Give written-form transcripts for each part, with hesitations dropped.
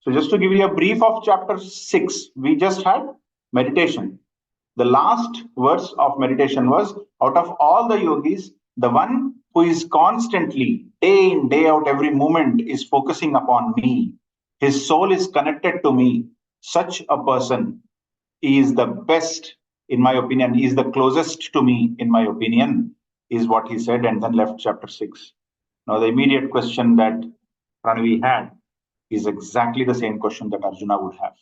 So just to give you a brief of chapter 6, we just had meditation. The last verse of meditation was, out of all the yogis, the one who is constantly, day in, day out, every moment is focusing upon me. His soul is connected to me. Such a person is the best, in my opinion, is the closest to me, in my opinion, is what he said, and then left chapter 6. Now, the immediate question that Pranavi had is exactly the same question that Arjuna would have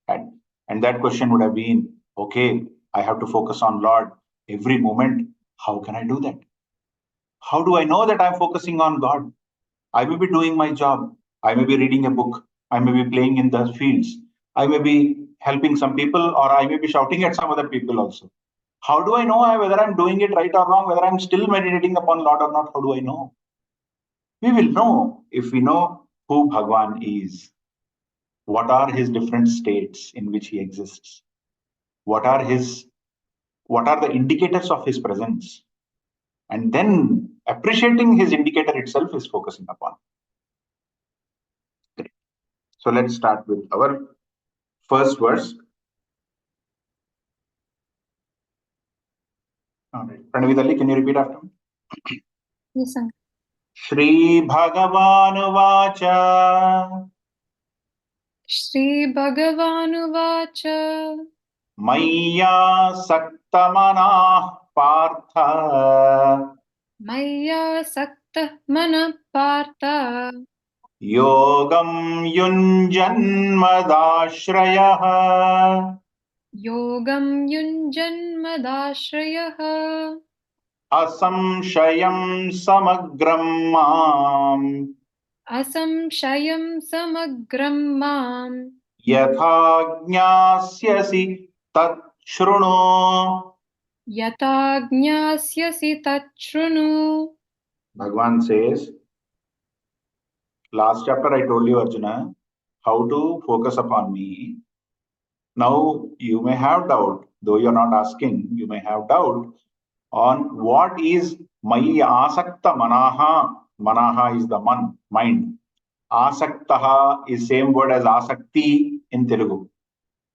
had. And that question would have been, okay, I have to focus on Lord every moment. How can I do that? How do I know that I'm focusing on God? I may be doing my job. I may be reading a book. I may be playing in the fields. I may be helping some people, or I may be shouting at some other people also. How do I know whether I'm doing it right or wrong, whether I'm still meditating upon Lord or not? How do I know? We will know if we know who Bhagwan is. What are his different states in which he exists? What are the indicators of his presence? And then appreciating his indicator itself is focusing upon. Great. So let's start with our first verse. All right. Pranavidali, can you repeat after me? Yes, sir. Shri Bhagavanuvacha. Shri Bhagavanuvacha. Maya Saktamanah Partha. Maya Sakta Mana Partha. Yogam Yunjanmadashrayah. Yogam Yunjanmadashrayah. Asamshayam Samagram Mam. Asamshayam Samagram Mam. Yatha Jnasyasi Tat Shruno. Yata Jnasyasi Tat Shrunu. Bhagwan says, last chapter I told you, Arjuna, how to focus upon me. Now you may have doubt, though you're not asking, you may have doubt on what is Mayi Asakta Manaha. Manaha is the mind. Asaktaha is same word as Asakti in Telugu,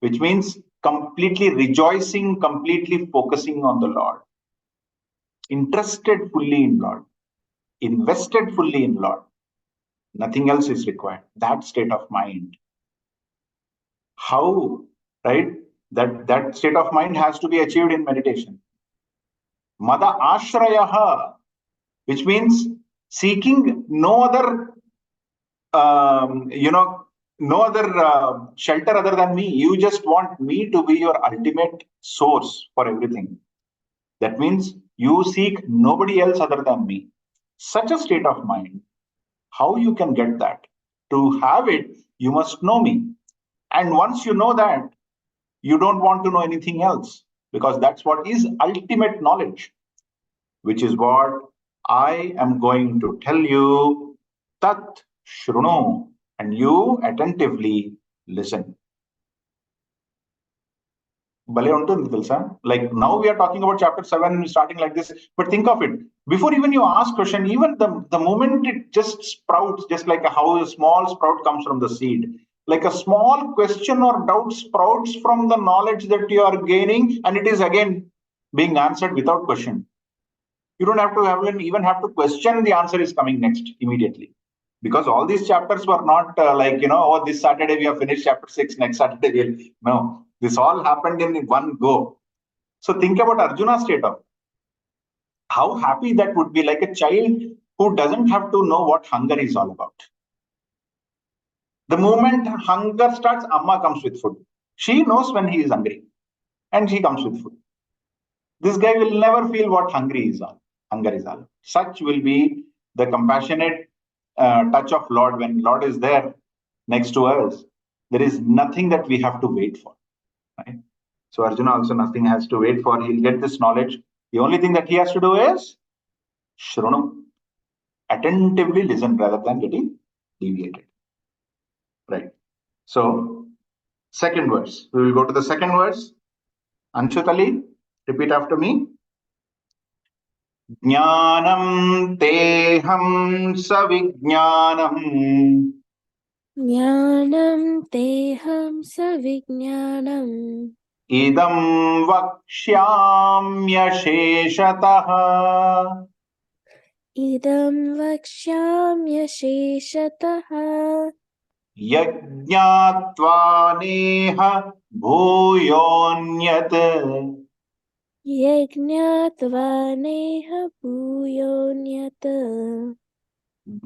which means completely rejoicing, completely focusing on the Lord. Interested fully in Lord. Invested fully in Lord. Nothing else is required. That state of mind. How, right? That state of mind has to be achieved in meditation. Mada Ashrayaha, which means seeking no other, no other shelter other than me. You just want me to be your ultimate source for everything. That means you seek nobody else other than me. Such a state of mind, how you can get that? To have it, you must know me. And once you know that, you don't want to know anything else, because that's what is ultimate knowledge, which is what I am going to tell you. Tat Shrunu, and you attentively listen. Like now we are talking about chapter 7 starting like this, but think of it, before even you ask question, even the moment it just sprouts, just like how a small sprout comes from the seed, like a small question or doubt sprouts from the knowledge that you are gaining, and it is again being answered without question. You don't have to even have to question, the answer is coming next immediately, because all these chapters were not oh, this Saturday we have finished chapter 6, next Saturday we'll, no, this all happened in one go. So think about Arjuna's state of how happy that would be, like a child who doesn't have to know what hunger is all about. The moment hunger starts, Amma comes with food. She knows when he is hungry and she comes with food. This guy will never feel what hunger is all. Such will be the compassionate touch of Lord. When Lord is there next to us, there is nothing that we have to wait for. Right? So Arjuna also nothing has to wait for. He'll get this knowledge. The only thing that he has to do is Shrunu. Attentively listen rather than getting deviated. Right. So second verse. We will go to the second verse. Anshutali, repeat after me. Jnanam teham savijnanam Jnanam teham savijnanam. Idam vakshyamya sheshatah. Idam vakshamya sheshataha. Yajñātvā neha bhūyonyat. Yajnatva neha bhuyonyata.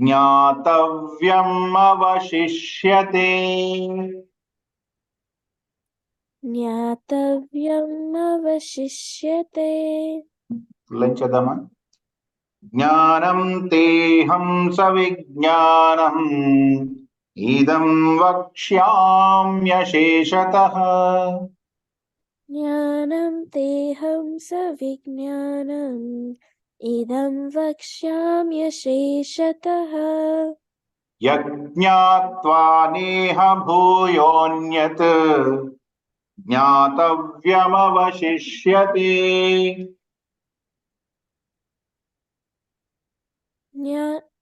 Jñātavyam avashishyate. Jnatavyam avashishyate. Lanchadama. Jnanam teham savijnanam. Idam vakshyamya sheshatah. Jnanam teham savijnanam. Idam vakshamya sheshataha. Yajñātvā neha bhūyonyat. Jnātavyam avashishyate.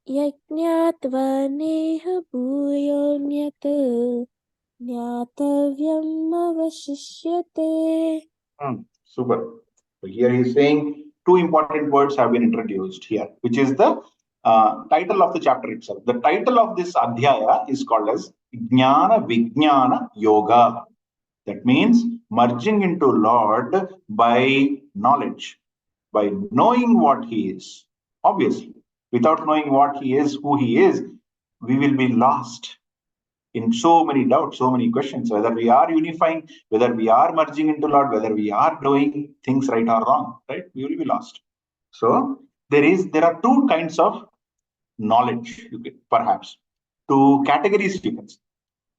Yajnatva neha bhuyonyata. Jnatavyam avashishyate. Super. So here he is saying two important words have been introduced here, which is the title of the chapter itself. The title of this adhyaya is called as Jnana Vijnana Yoga. That means merging into Lord by knowledge, by knowing what he is. Obviously, without knowing what he is, who he is, we will be lost in so many doubts, so many questions, whether we are unifying, whether we are merging into Lord, whether we are doing things right or wrong, right? We will be lost. So there are two kinds of knowledge, perhaps, two categories you can say.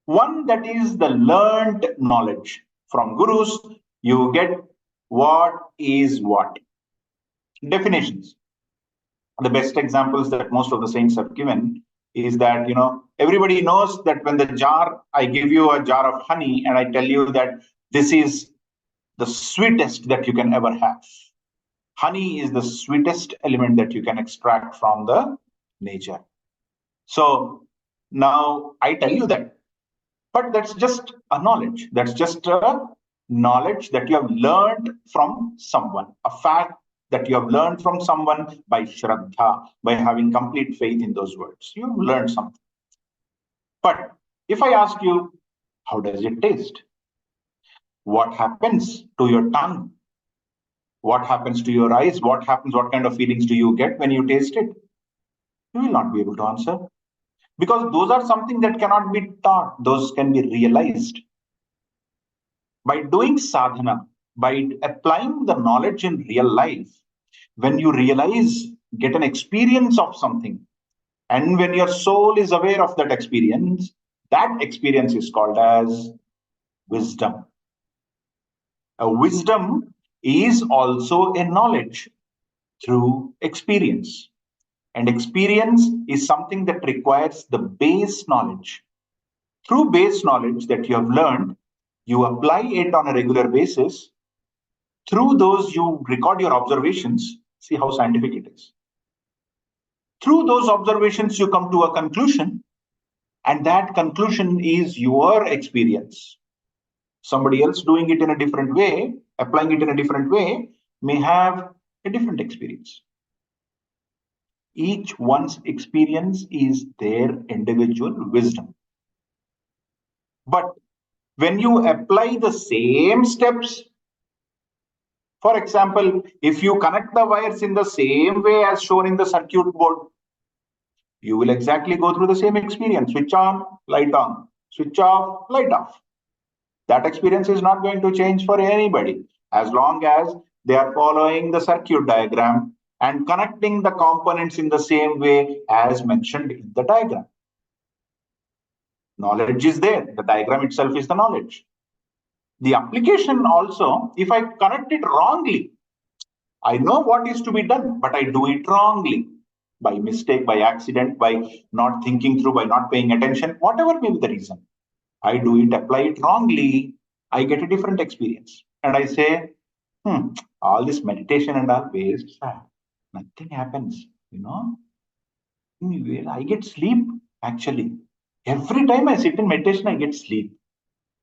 One that is the learned knowledge. From gurus, you get what is what. Definitions. The best examples that most of the saints have given is that, everybody knows that when I give you a jar of honey and I tell you that this is the sweetest that you can ever have. Honey is the sweetest element that you can extract from the nature. So now I tell you that, but that's just a knowledge. That's just a knowledge that you have learned from someone, a fact that you have learned from someone by Shraddha, by having complete faith in those words. You've learned something. But if I ask you, how does it taste? What happens to your tongue? What happens to your eyes? What kind of feelings do you get when you taste it? You will not be able to answer. Because those are something that cannot be taught. Those can be realized. By doing sadhana, by applying the knowledge in real life, when you get an experience of something, and when your soul is aware of that experience is called as wisdom. A wisdom is also a knowledge through experience. And experience is something that requires the base knowledge. Through base knowledge that you have learned, you apply it on a regular basis. Through those, you record your observations. See how scientific it is. Through those observations, you come to a conclusion, and that conclusion is your experience. Somebody else doing it in a different way, applying it in a different way, may have a different experience. Each one's experience is their individual wisdom. But when you apply the same steps, for example, if you connect the wires in the same way as shown in the circuit board, you will exactly go through the same experience. Switch on, switch off, light off. That experience is not going to change for anybody as long as they are following the circuit diagram and connecting the components in the same way as mentioned in the diagram. Knowledge is there. The diagram itself is the knowledge. The application also, if I connect it wrongly, I know what is to be done, but I do it wrongly. By mistake, by accident, by not thinking through, by not paying attention, whatever may be the reason. I do it, apply it wrongly, I get a different experience. And I say, all this meditation and all waste, nothing happens, I get sleep, actually. Every time I sit in meditation, I get sleep.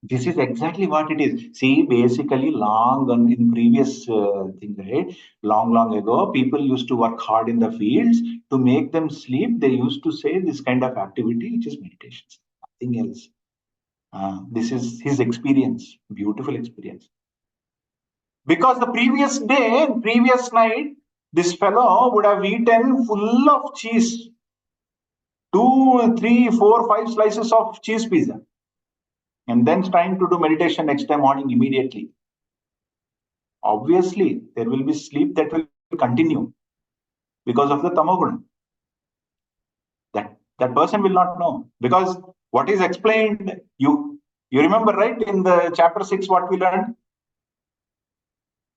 This is exactly what it is. See, basically, in previous thing, right? Long ago, people used to work hard in the fields to make them sleep. They used to say this kind of activity, which is meditation, nothing else. This is his experience, beautiful experience. Because the previous day, previous night, this fellow would have eaten full of cheese, 2, 3, 4, 5 slices of cheese pizza, and then trying to do meditation next time morning immediately. Obviously, there will be sleep that will continue because of the tamoguna. That person will not know, because what is explained, you remember, right? In the chapter 6, what we learned?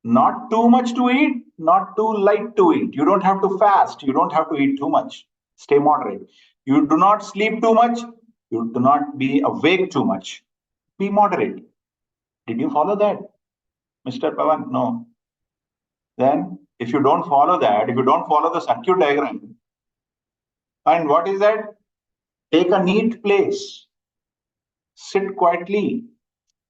Not too much to eat, not too light to eat. You don't have to fast. You don't have to eat too much. Stay moderate. You do not sleep too much. You do not be awake too much. Be moderate. Did you follow that, Mr. Pavan? No. Then, if you don't follow that, if you don't follow the circuit diagram, and what is that? Take a neat place. Sit quietly.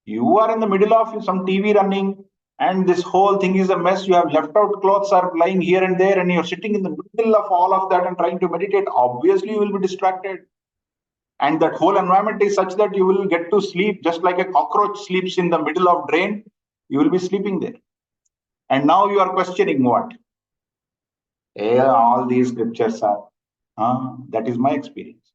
You are in the middle of some TV running, and this whole thing is a mess. You have left out clothes are lying here and there, and you're sitting in the middle of all of that and trying to meditate. Obviously, you will be distracted. And that whole environment is such that you will get to sleep just like a cockroach sleeps in the middle of drain. You will be sleeping there. And now you are questioning what? All these scriptures are. That is my experience.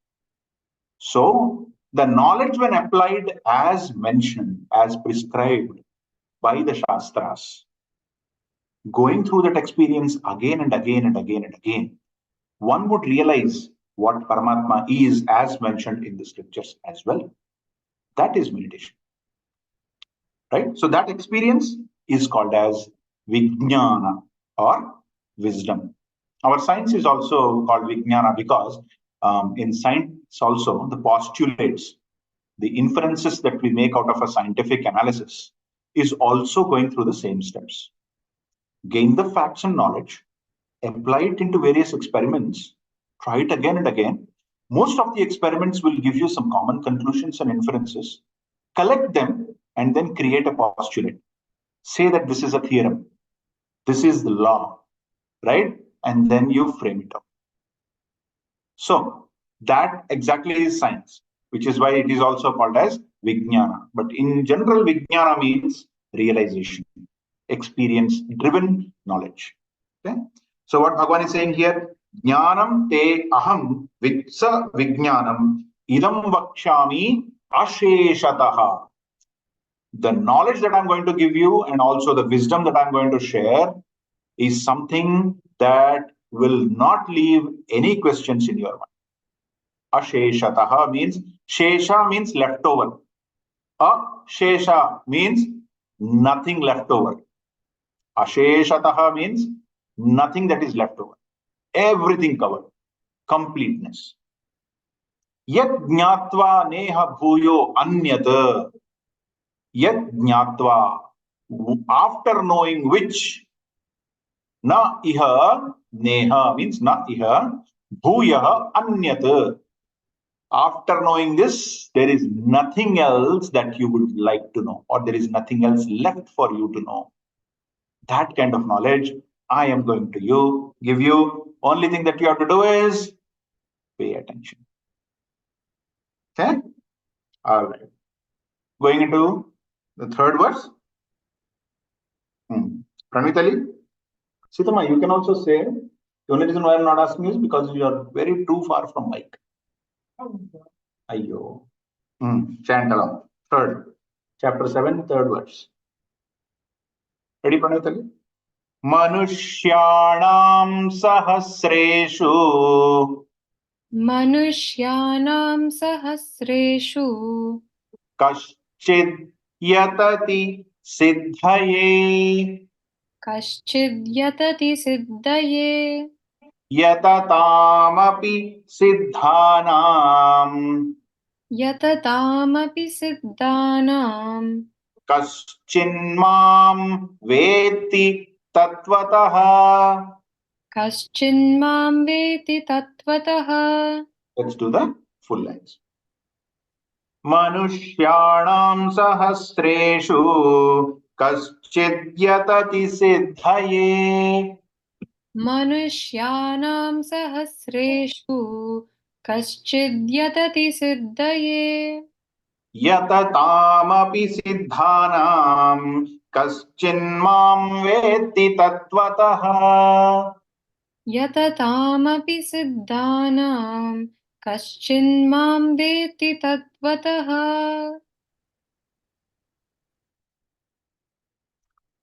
So the knowledge, when applied as mentioned, as prescribed by the Shastras, going through that experience again and again and again and again, one would realize what Paramatma is as mentioned in the scriptures as well. That is meditation. Right? So that experience is called as Vijnana or wisdom. Our science is also called Vijnana because in science also the postulates, the inferences that we make out of a scientific analysis is also going through the same steps. Gain the facts and knowledge, apply it into various experiments, try it again and again. Most of the experiments will give you some common conclusions and inferences. Collect them and then create a postulate. Say that this is a theorem, this is the law, right? And then you frame it up. So that exactly is science, which is why it is also called as Vijnana. But in general, Vijnana means realization, experience-driven knowledge. Okay. So what Bhagavan is saying here, Jnanam te aham vitsa vijnanam idam vakshami asheshataha. The knowledge that I'm going to give you and also the wisdom that I'm going to share is something that will not leave any questions in your mind. Asheshataha means, shesha means leftover. Ashesha means nothing left over. Asheshataha means nothing that is left over. Everything covered. Completeness. Yat jnatva neha bhuyo anyat. Yat jnatva, after knowing which, na iha neha means na iha bhuyaha anyat. After knowing this, there is nothing else that you would like to know, or there is nothing else left for you to know. That kind of knowledge I am going to give you. Only thing that you have to do is pay attention. Okay? All right. Going into the third verse. Pranitali, Sitama, you can also say, the only reason why I'm not asking is because you are very too far from mic. Ayyo. Chant along. Third. Chapter 7, third verse. Ready, Pranitali? Manushyanam sahasreshu. Manushyanam sahasreshu. Kaschid yatati siddhaye. Kaschid yatati siddhaye. Yatatamapi siddhanam. Yatatamapi siddhanam. Kaschinmam veti tattvataha. Kaschinmam veti tattvataha. Let's do the full lines. मनुष्याणां सहस्रेषु कश्चिद्यतति सिद्धये मनुष्याणां सहस्रेषु कश्चिद्यतति सिद्धये यततामपि सिद्धानां कश्चिन्मां वेत्ति तत्त्वतः यततामपि सिद्धानां कश्चिन्मां वेत्ति तत्त्वतः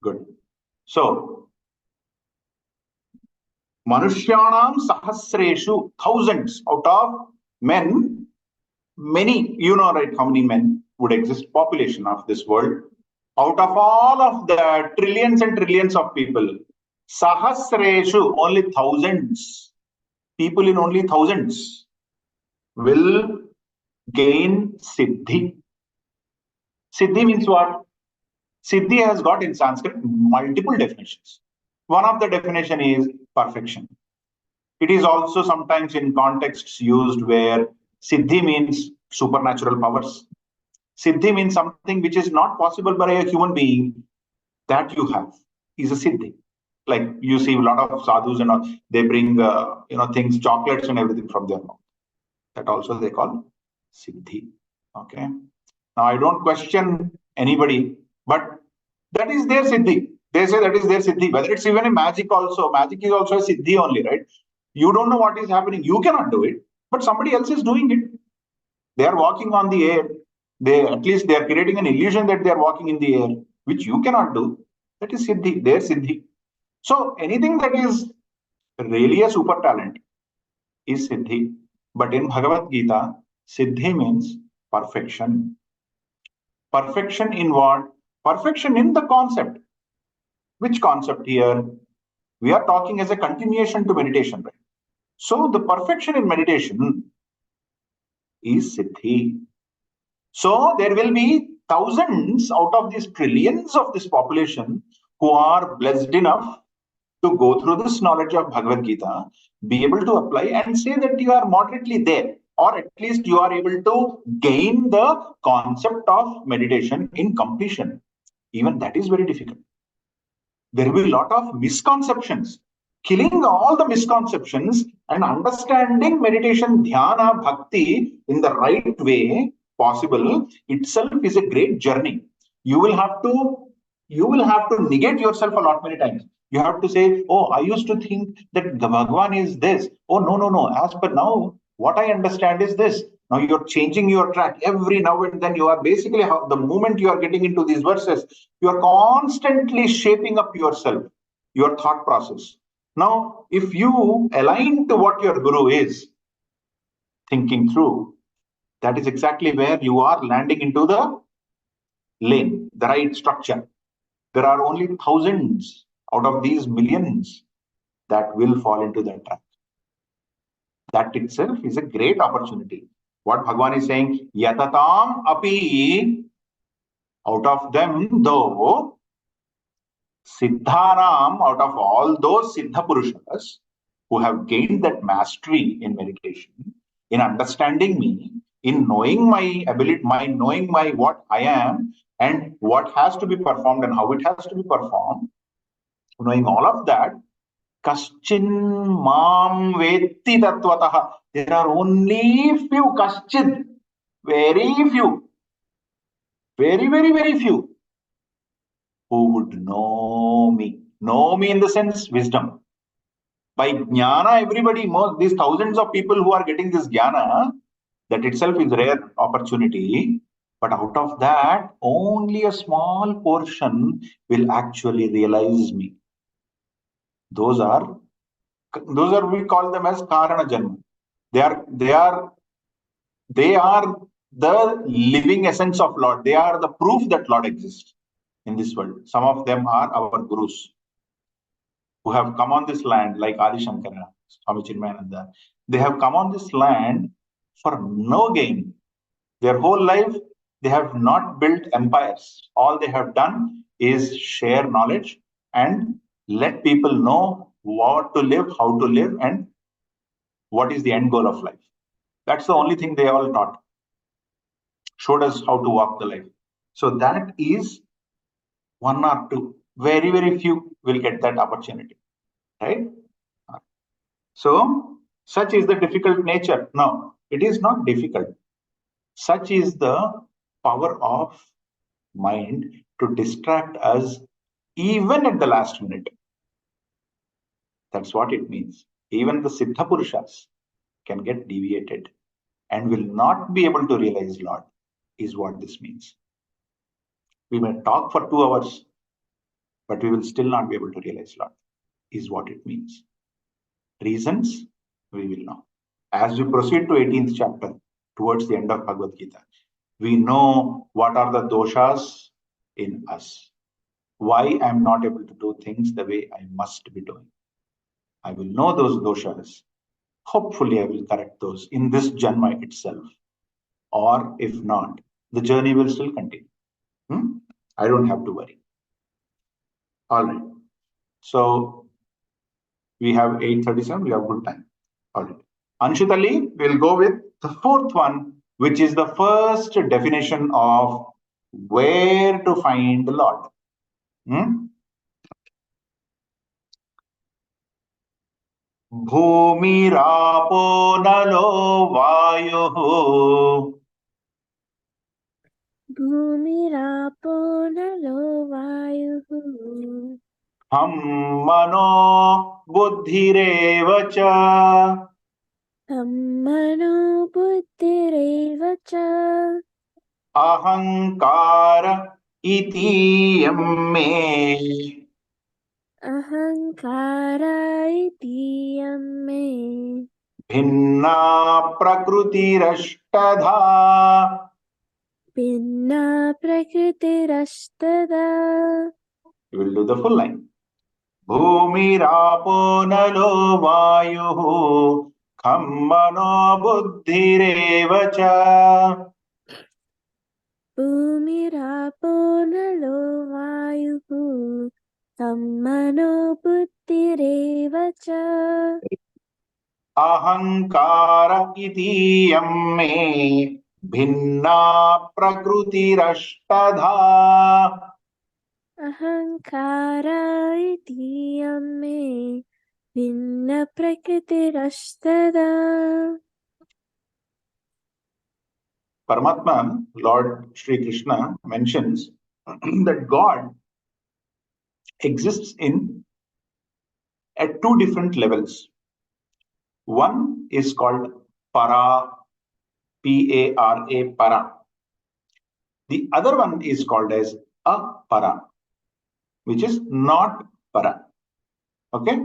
Good. So, Manushyanam Sahasreshu, thousands out of men, many, you know, right, how many men would exist, population of this world. Out of all of the trillions and trillions of people, Sahasreshu, only thousands, people in only thousands will gain Siddhi. Siddhi means what? Siddhi has got in Sanskrit multiple definitions. One of the definition is perfection. It is also sometimes in contexts used where Siddhi means supernatural powers. Siddhi means something which is not possible by a human being that you have is a Siddhi. Like you see a lot of sadhus and all, they bring things, chocolates and everything from their mouth. That also they call Siddhi. Okay. Now I don't question anybody, but that is their Siddhi. They say that is their Siddhi. Whether it's even a magic also, magic is also a Siddhi only, right? You don't know what is happening. You cannot do it, but somebody else is doing it. They are walking on the air. They are creating an illusion that they are walking in the air, which you cannot do. That is Siddhi, their Siddhi. So anything that is really a super talent is Siddhi. But in Bhagavad Gita, Siddhi means perfection. Perfection in what? Perfection in the concept. Which concept here? We are talking as a continuation to meditation, right? So the perfection in meditation is Siddhi. So there will be thousands out of these trillions of this population who are blessed enough to go through this knowledge of Bhagavad Gita, be able to apply and say that you are moderately there, or at least you are able to gain the concept of meditation in completion. Even that is very difficult. There will be a lot of misconceptions. Killing all the misconceptions and understanding meditation, dhyana, bhakti in the right way possible itself is a great journey. You will have to negate yourself a lot many times. You have to say, oh, I used to think that Bhagwan is this. Oh, no. As per now, what I understand is this. Now you're changing your track every now and then. You are basically, the moment you are getting into these verses, you are constantly shaping up yourself, your thought process. Now, if you align to what your guru is thinking through, that is exactly where you are landing into the lane, the right structure. There are only thousands out of these millions that will fall into that trap. That itself is a great opportunity. What Bhagavan is saying, yatatam api, out of them though, siddhanam, out of all those siddha purushas who have gained that mastery in meditation, in understanding me, in knowing my ability, knowing what I am and what has to be performed and how it has to be performed, knowing all of that, kaschin mam vetti tattvataha. There are only few, kaschid, very few, very, very, very few who would know me. Know me in the sense wisdom. By jnana, everybody, these thousands of people who are getting this jnana, that itself is rare opportunity. But out of that, only a small portion will actually realize me. Those are we call them as karana janma. They are the living essence of Lord. They are the proof that Lord exists in this world. Some of them are our gurus who have come on this land, like Adi Shankara, Swami Chinmayananda. They have come on this land for no gain. Their whole life, they have not built empires. All they have done is share knowledge and let people know what to live, how to live, and what is the end goal of life. That's the only thing they all taught. showed us how to walk the life. So that is one or two. Very, very few will get that opportunity, right? So such is the difficult nature. No, it is not difficult. Such is the power of mind to distract us even at the last minute. That's what it means. Even the Siddha Purushas can get deviated and will not be able to realize Lord, is what this means. We may talk for 2 hours, but we will still not be able to realize Lord, is what it means. Reasons, we will know. As we proceed to 18th chapter, towards the end of Bhagavad Gita, we know what are the doshas in us. Why I am not able to do things the way I must be doing. I will know those doshas. Hopefully, I will correct those in this Janma itself. Or if not, the journey will still continue. I don't have to worry. All right. So we have 8:37. We have good time. All right. Anshutali will go with the 4th one, which is the first definition of where to find the Lord. Bhumirapo nalo vayuh. भूमिरापो नलो वायुः Ham mano buddhirev cha. मनो बुद्धिरेव च Ahankara itiyam me. अहङ्कार इति मे Bhinna prakrutirashtadha. भिन्ना प्रकृतिरस्तदा. You will do the full line. Bhumirapo nalo vayuh kham mano buddhirev cha. भूमिरापो नलो वायुः खं मनो बुद्धिरेव च Ahankara itiyam me bhinna prakrutirashtadha. अहङ्कार इति मे भिन्न प्रकृतिरस्तदा. Paramatma, Lord Sri Krishna, mentions that God exists at 2 different levels. One is called para, P-A-R-A, para. The other one is called as apara, which is not para. Okay?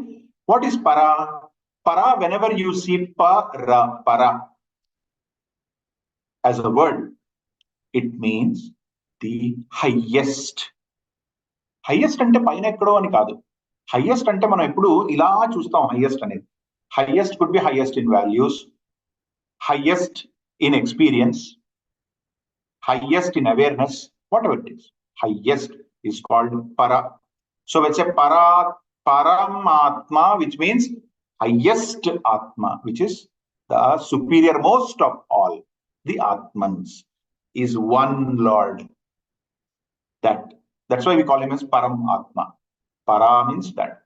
What is para? Para, whenever you see para as a word, it means the highest. Highest ante paina ekkado ani kaadu. Highest ante manam eppudu ila chustam highest anedi. Highest could be highest in values, highest in experience, highest in awareness, whatever it is. Highest is called para. So let's say Paramatma, which means highest Atma, which is the superior most of all the Atmans, is one Lord. That's why we call him as Paramatma. Para means that.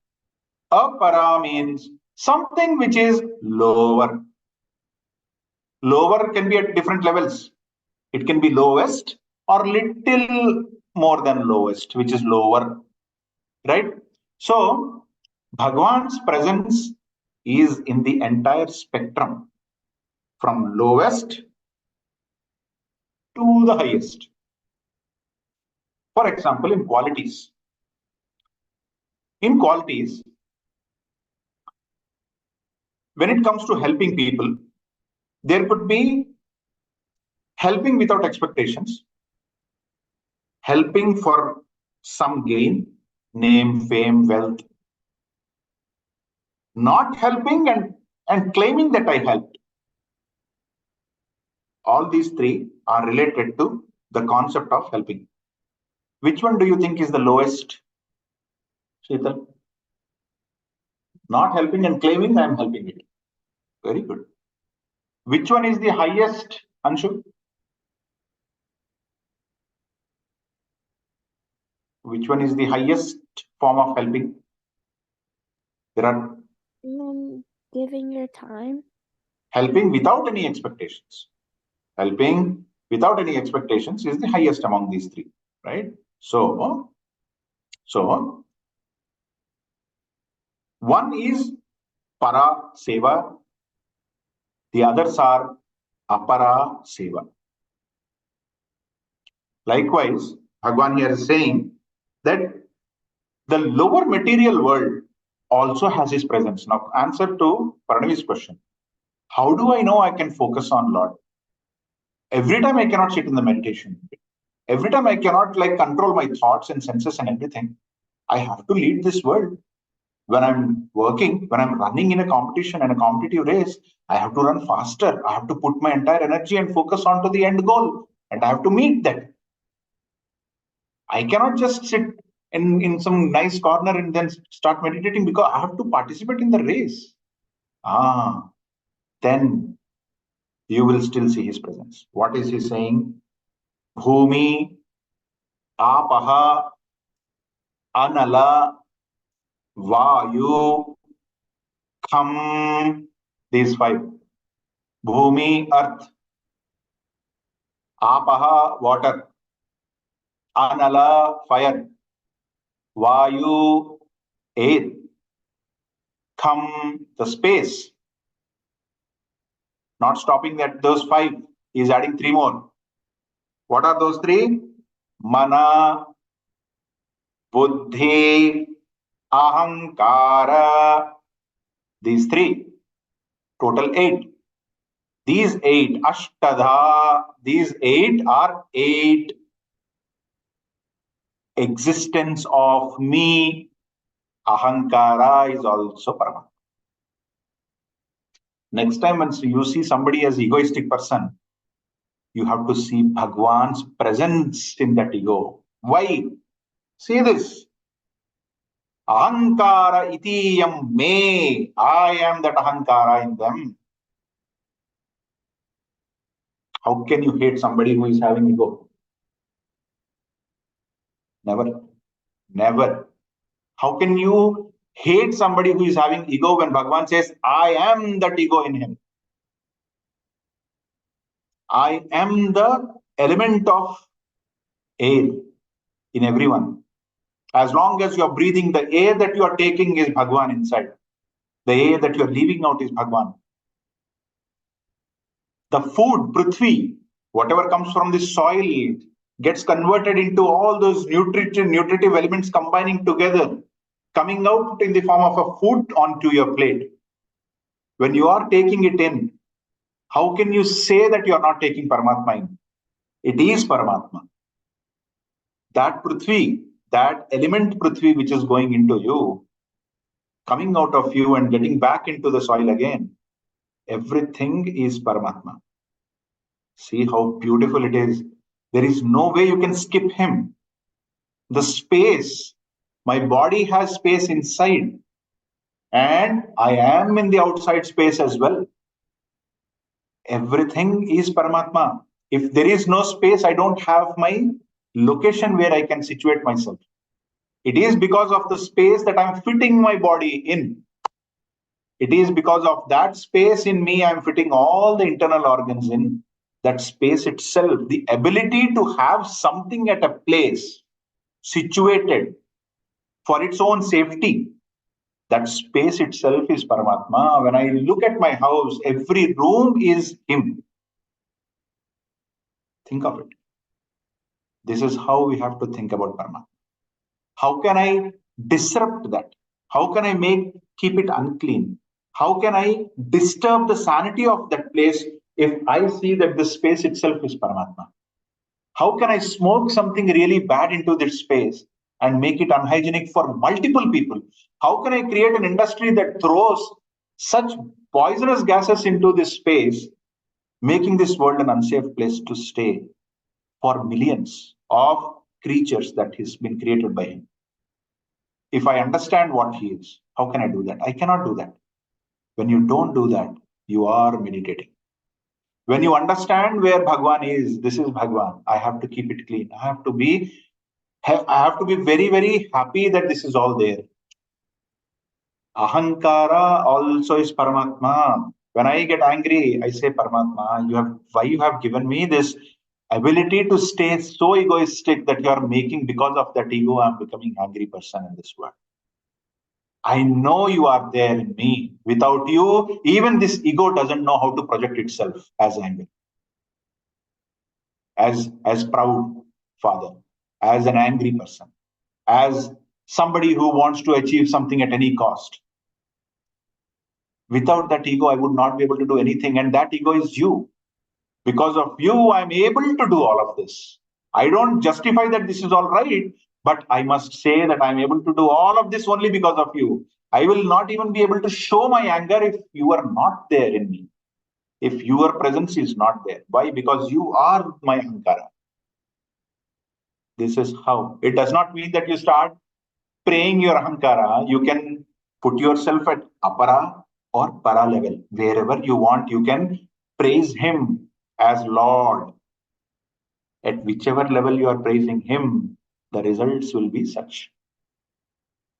Apara means something which is lower. Lower can be at different levels. It can be lowest or little more than lowest, which is lower. Right? So, Bhagwan's presence is in the entire spectrum, from lowest to the highest. For example, in qualities. In qualities, when it comes to helping people, there could be helping without expectations, helping for some gain, name, fame, wealth, not helping and claiming that I helped. All these 3 are related to the concept of helping. Which one do you think is the lowest, Sheetal? Not helping and claiming I am helping it. Very good. Which one is the highest, Anshu? Which one is the highest form of helping? There are Giving your time. helping without any expectations. Helping without any expectations is the highest among these three, right? So one is para seva, the others are apara seva. Likewise, Bhagwan here is saying that the lower material world also has his presence. Now, answer to Paranavi's question. How do I know I can focus on Lord? Every time I cannot sit in the meditation. Every time I cannot control my thoughts and senses and everything. I have to lead this world. When I'm working, when I'm running in a competition and a competitive race, I have to run faster. I have to put my entire energy and focus on to the end goal. And I have to meet that. I cannot just sit in some nice corner and then start meditating because I have to participate in the race. Then you will still see his presence. What is he saying? Bhumi, apaha, anala, vayu, kham. These five. Bhumi, earth. Apaha, water. Anala, fire. Vayu, air. Kham, the space. Not stopping at those five. He is adding three more. What are those three? Mana, buddhi, ahankara. These three. Total 8. These 8, ashtadha, these 8 are 8 existence of me. Ahankara is also Paramatma. Next time when you see somebody as egoistic person, you have to see Bhagwan's presence in that ego. Why? See this. Ahankara itiyam me. I am that ahankara in them. How can you hate somebody who is having ego? Never. Never. How can you hate somebody who is having ego when Bhagwan says, I am that ego in him? I am the element of air in everyone. As long as you're breathing, the air that you are taking is Bhagwan inside. The air that you're leaving out is Bhagwan. The food, Prithvi, whatever comes from the soil, gets converted into all those nutritive elements combining together, coming out in the form of a food onto your plate. When you are taking it in, how can you say that you are not taking Paramatma in? It is Paramatma. That Prithvi, that element Prithvi which is going into you, coming out of you and getting back into the soil again, everything is Paramatma. See how beautiful it is. There is no way you can skip him. The space, my body has space inside, and I am in the outside space as well. Everything is Paramatma. If there is no space, I don't have my location where I can situate myself. It is because of the space that I'm fitting my body in. It is because of that space in me, I'm fitting all the internal organs in. That space itself, the ability to have something at a place situated for its own safety, that space itself is Paramatma. When I look at my house, every room is him. Think of it. This is how we have to think about Paramatma. How can I disrupt that? How can I keep it unclean? How can I disturb the sanity of that place if I see that the space itself is Paramatma? How can I smoke something really bad into this space and make it unhygienic for multiple people? How can I create an industry that throws such poisonous gases into this space, making this world an unsafe place to stay for millions of creatures that has been created by him? If I understand what he is, how can I do that? I cannot do that. When you don't do that, you are meditating. When you understand where Bhagwan is, this is Bhagwan, I have to keep it clean. I have to be I have to be very, very happy that this is all there. Ahankara also is Paramatma. When I get angry, I say, Paramatma, why you have given me this ability to stay so egoistic that you are making, because of that ego, I'm becoming angry person in this world. I know you are there in me. Without you, even this ego doesn't know how to project itself as anger, as proud father, as an angry person, as somebody who wants to achieve something at any cost. Without that ego, I would not be able to do anything. And that ego is you. Because of you, I'm able to do all of this. I don't justify that this is all right, but I must say that I'm able to do all of this only because of you. I will not even be able to show my anger if you are not there in me. If your presence is not there. Why? Because you are my Ahankara. This is how. It does not mean that you start praying your Ahankara. You can put yourself at Apara or Para level. Wherever you want, you can praise him as Lord. At whichever level you are praising him, the results will be such.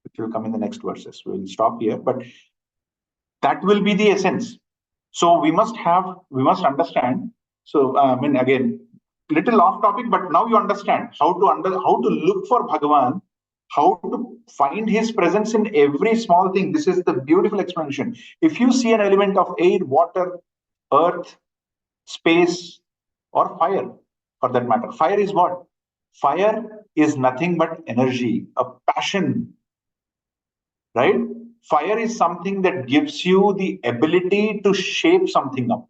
Which will come in the next verses. We'll stop here, but that will be the essence. So we must understand. So I mean, again, little off topic, but now you understand how to look for Bhagavan, how to find his presence in every small thing. This is the beautiful explanation. If you see an element of air, water, earth, space, or fire, for that matter, fire is what? Fire is nothing but energy, a passion, right? Fire is something that gives you the ability to shape something up.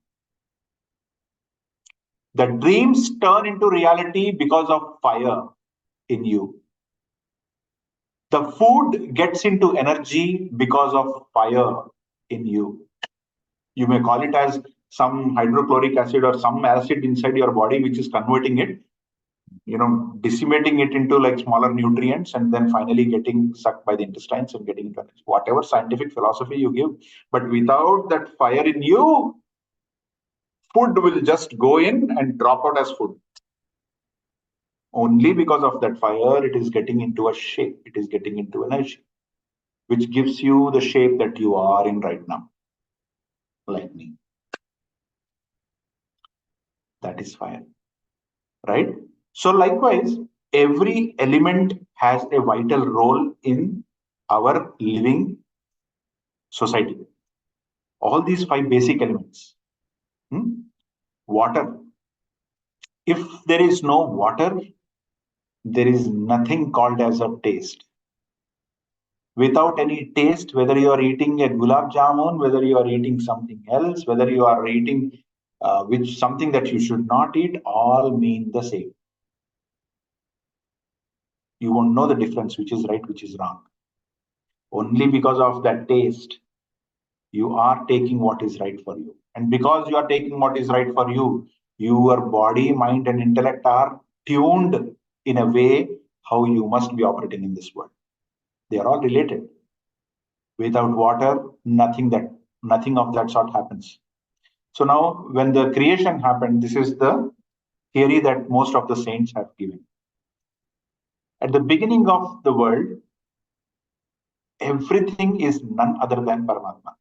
The dreams turn into reality because of fire in you. The food gets into energy because of fire in you. You may call it as some hydrochloric acid or some acid inside your body which is converting it, decimating it into like smaller nutrients and then finally getting sucked by the intestines and getting into energy. Whatever scientific philosophy you give, but without that fire in you, food will just go in and drop out as food. Only because of that fire, it is getting into a shape, it is getting into energy, which gives you the shape that you are in right now, like me. That is fire, right? So likewise, every element has a vital role in our living society. All these 5 basic elements. Water. If there is no water, there is nothing called as a taste. Without any taste, whether you are eating a gulab jamun, whether you are eating something else, whether you are eating which something that you should not eat, all mean the same. You won't know the difference, which is right, which is wrong. Only because of that taste, you are taking what is right for you. And because you are taking what is right for you, your body, mind, and intellect are tuned in a way how you must be operating in this world. They are all related. Without water, nothing of that sort happens. So now, when the creation happened, this is the theory that most of the saints have given. At the beginning of the world, everything is none other than Paramatma.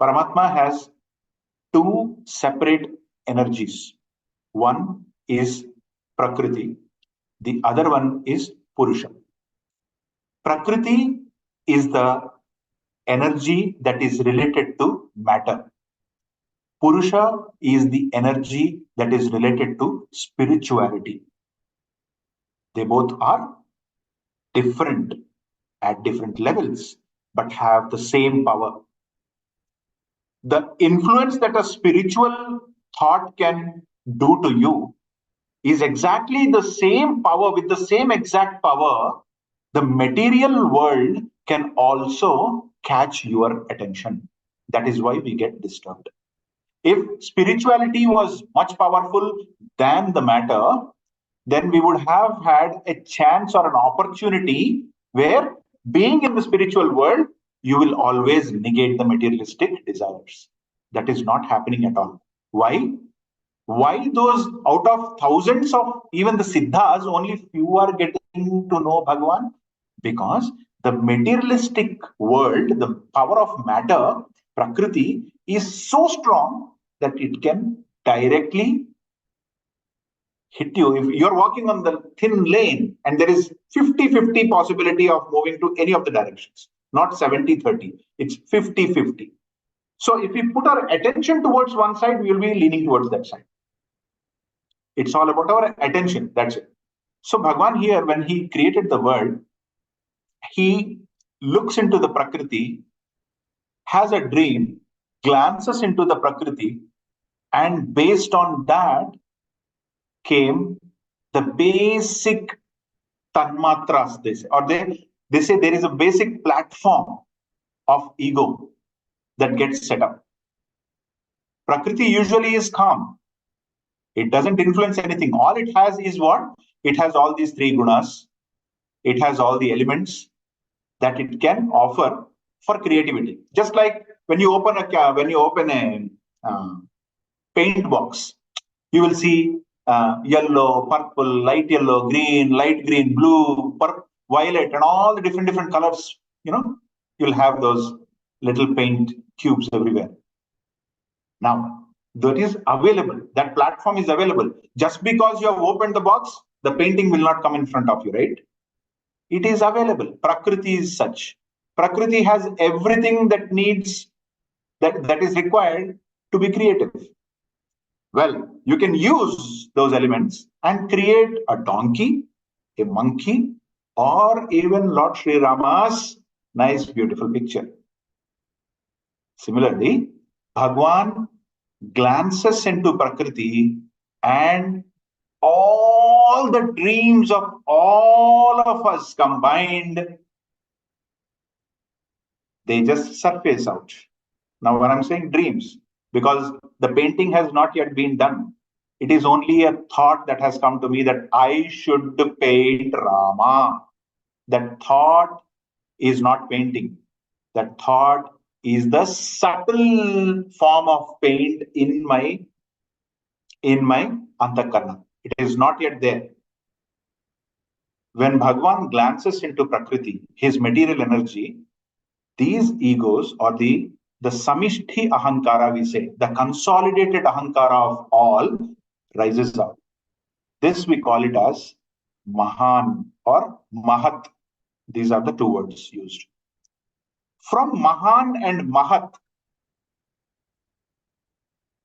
Paramatma has 2 separate energies. One is Prakriti, the other one is Purusha. Prakriti is the energy that is related to matter. Purusha is the energy that is related to spirituality. They both are different at different levels, but have the same power. The influence that a spiritual thought can do to you is exactly the same power. With the same exact power, the material world can also catch your attention. That is why we get disturbed. If spirituality was much powerful than the matter, then we would have had a chance or an opportunity where, being in the spiritual world, you will always negate the materialistic desires. That is not happening at all. Why? Why those out of thousands of even the Siddhas, only few are getting to know Bhagavan? Because the materialistic world, the power of matter, Prakriti, is so strong that it can directly hit you. If you're walking on the thin lane and there is 50-50 possibility of moving to any of the directions, not 70-30, it's 50-50. So if we put our attention towards one side, we will be leaning towards that side. It's all about our attention. That's it. So Bhagavan here, when he created the world, he looks into the Prakriti, has a dream, glances into the Prakriti, and based on that came the basic tanmatras, they say, or they say there is a basic platform of ego that gets set up. Prakriti usually is calm. It doesn't influence anything. All it has is what? It has all these three gunas. It has all the elements that it can offer for creativity. Just like when you open a paint box, you will see yellow, purple, light yellow, green, light green, blue, violet, and all the different colors. You'll have those little paint cubes everywhere. Now, that is available. That platform is available. Just because you have opened the box, the painting will not come in front of you, right? It is available. Prakriti is such. Prakriti has everything that that is required to be creative. Well, you can use those elements and create a donkey, a monkey, or even Lord Sri Rama's nice, beautiful picture. Similarly, Bhagwan glances into Prakriti and all the dreams of all of us combined, they just surface out. Now, when I'm saying dreams, because the painting has not yet been done, it is only a thought that has come to me that I should paint Rama. That thought is not painting. That thought is the subtle form of paint in my antakarna. It is not yet there. When Bhagwan glances into Prakriti, his material energy, these egos or the samishti ahankara, we say, the consolidated ahankara of all rises up. This we call it as Mahan or Mahat. These are the two words used. From Mahan and Mahat,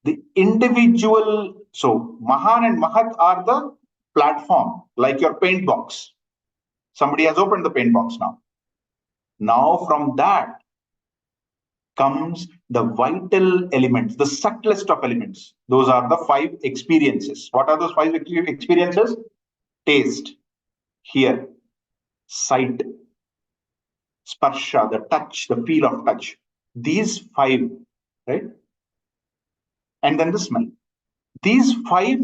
the individual, so Mahan and Mahat are the platform, like your paint box. Somebody has opened the paint box now. Now from that comes the vital elements, the subtlest of elements. Those are the 5 experiences. What are those 5 experiences? Taste, hear, sight, sparsha, the touch, the feel of touch. These 5, right? And then the smell. These 5,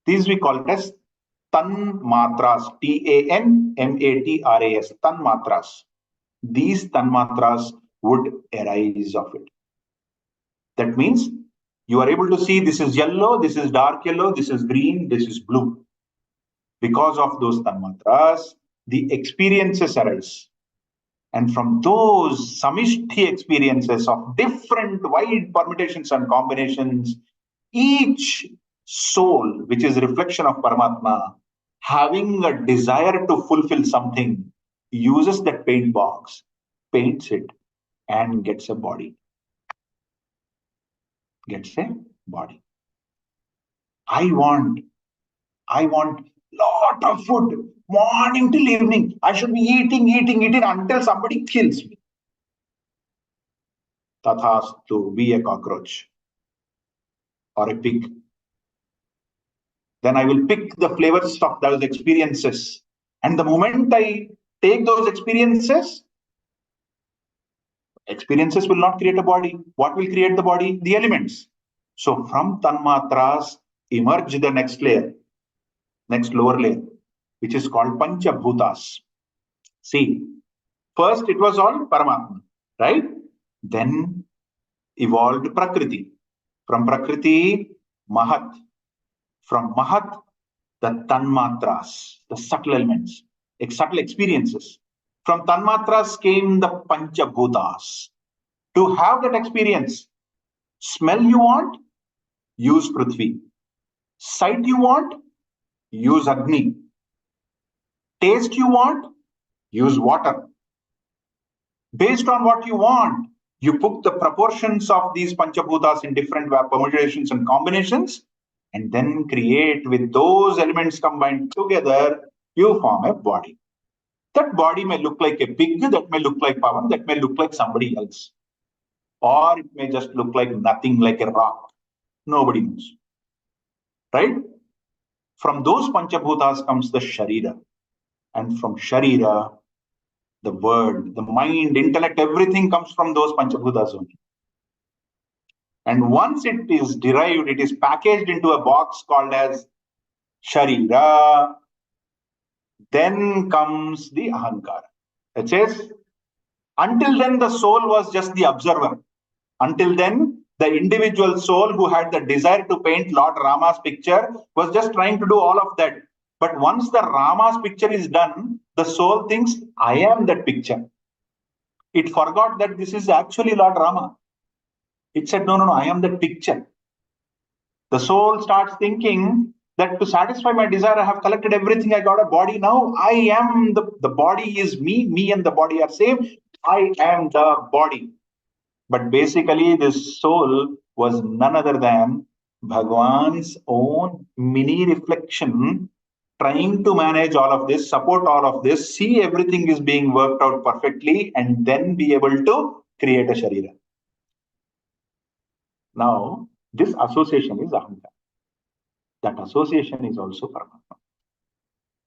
these we call it as tanmatras, Tanmatras, tanmatras. These tanmatras would arise of it. That means you are able to see this is yellow, this is dark yellow, this is green, this is blue. Because of those tanmatras, the experiences arise. And from those samishti experiences of different wide permutations and combinations, each soul, which is a reflection of Paramatma, having a desire to fulfill something, uses that paint box, paints it, and gets a body. Gets a body. I want lot of food, morning till evening. I should be eating until somebody kills me. Tathastu, be a cockroach or a pig. Then I will pick the flavors of those experiences. And the moment I take those experiences will not create a body. What will create the body? The elements. So from tanmatras emerge the next layer, next lower layer, which is called Panchabhutas. See, first it was all Paramatma, right? Then evolved Prakriti. From Prakriti, Mahat. From Mahat, the Tanmatras, the subtle elements, subtle experiences. From Tanmatras came the Panchabhutas. To have that experience, smell you want, use Prithvi. Sight you want, use Agni. Taste you want, use water. Based on what you want, you put the proportions of these Panchabhutas in different permutations and combinations, and then create with those elements combined together, you form a body. That body may look like a pig, that may look like Pavan, that may look like somebody else. Or it may just look like nothing, like a rock. Nobody knows. Right? From those Panchabhutas comes the Sharira. And from Sharira, the word, the mind, intellect, everything comes from those Panchabhutas only. And once it is derived, it is packaged into a box called as Sharira. Then comes the Ahankara. It says, until then, the soul was just the observer. Until then, the individual soul who had the desire to paint Lord Rama's picture was just trying to do all of that. But once the Rama's picture is done, the soul thinks, I am that picture. It forgot that this is actually Lord Rama. It said, no, I am that picture. The soul starts thinking that to satisfy my desire, I have collected everything. I got a body now. I am the body is me. Me and the body are same. I am the body. But basically, this soul was none other than Bhagwan's own mini reflection, trying to manage all of this, support all of this, see everything is being worked out perfectly, and then be able to create a Sharira. Now, this association is Ahankara. That association is also Paramatma.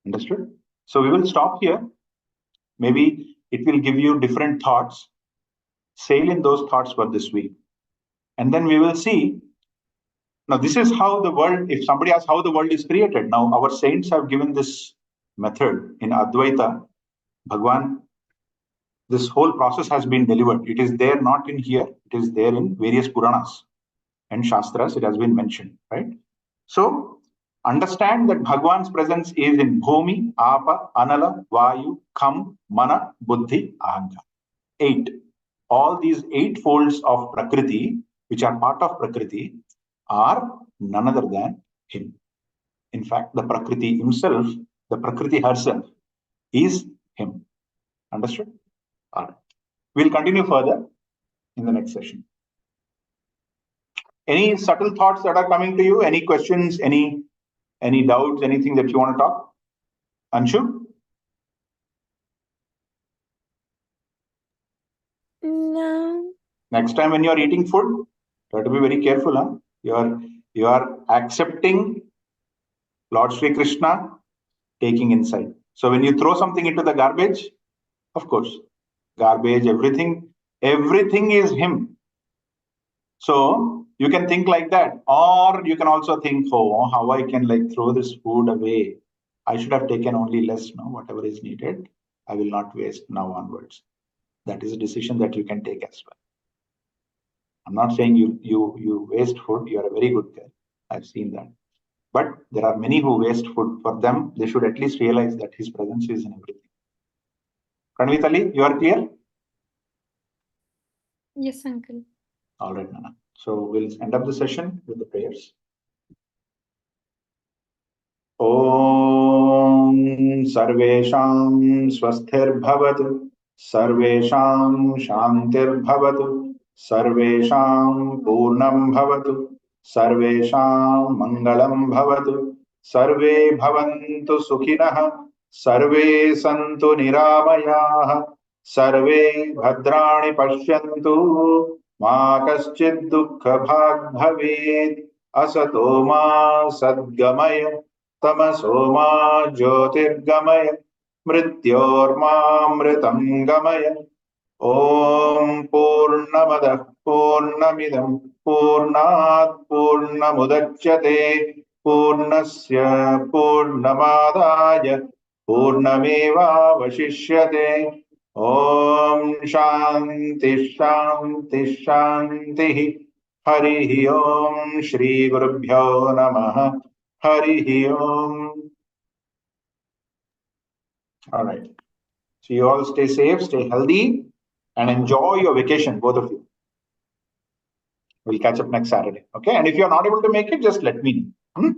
Understood? So we will stop here. Maybe it will give you different thoughts. Sail in those thoughts for this week. And then we will see. Now, this is how the world, if somebody asks how the world is created, now our saints have given this method in Advaita. Bhagwan, this whole process has been delivered. It is there, not in here. It is there in various Puranas and Shastras. It has been mentioned, right? So, understand that Bhagwan's presence is in Bhumi, Apa, Anala, Vayu, Kham, Mana, Buddhi, Ahankara. 8. All these 8 folds of Prakriti, which are part of Prakriti, are none other than him. In fact, the Prakriti himself, the Prakriti herself, is him. Understood? All right. We'll continue further in the next session. Any subtle thoughts that are coming to you? Any questions? Any doubts? Anything that you want to talk? Anshu? No. Next time when you are eating food, you have to be very careful. Huh? You are accepting Lord Sri Krishna, taking inside. So when you throw something into the garbage, of course, garbage, everything is him. So you can think like that, or you can also think, oh, how I can like throw this food away. I should have taken only less, whatever is needed. I will not waste now onwards. That is a decision that you can take as well. I'm not saying you waste food. You are a very good guy. I've seen that. But there are many who waste food. For them, they should at least realize that his presence is in everything. Kanvitali, you are clear? Yes, uncle. All right, Nana. So we'll end up the session with the prayers. Om Sarvesham Swasthir Bhavatu Sarvesham Shantir Bhavatu Sarvesham Purnam Bhavatu Sarvesham Mangalam Bhavatu Sarve Bhavantu Sukhinah Sarve Santu Niramayah Sarve Bhadrani Pashyantu Ma Kaschid Dukkha Bhag Bhavet Asato Ma Sadgamaya Tamaso Ma Jyotirgamaya Mrityormamritam Gamaya Om Purnamadah Purnamidam Purnat Purnamudachyate Purnasya Purnamadaya Purnameva Vashishyate Om Shanti Shanti Shanti Harihi Om Shri Gurubhyo Namaha Harihi Om. All right. So you all stay safe, stay healthy, and enjoy your vacation, both of you. We'll catch up next Saturday. Okay. And if you're not able to make it, just let me know.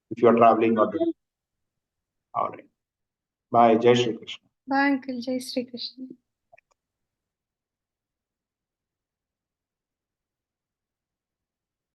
If you're traveling or all right. Bye. Jai Shri Krishna. Bye, Uncle. Jai Shri Krishna.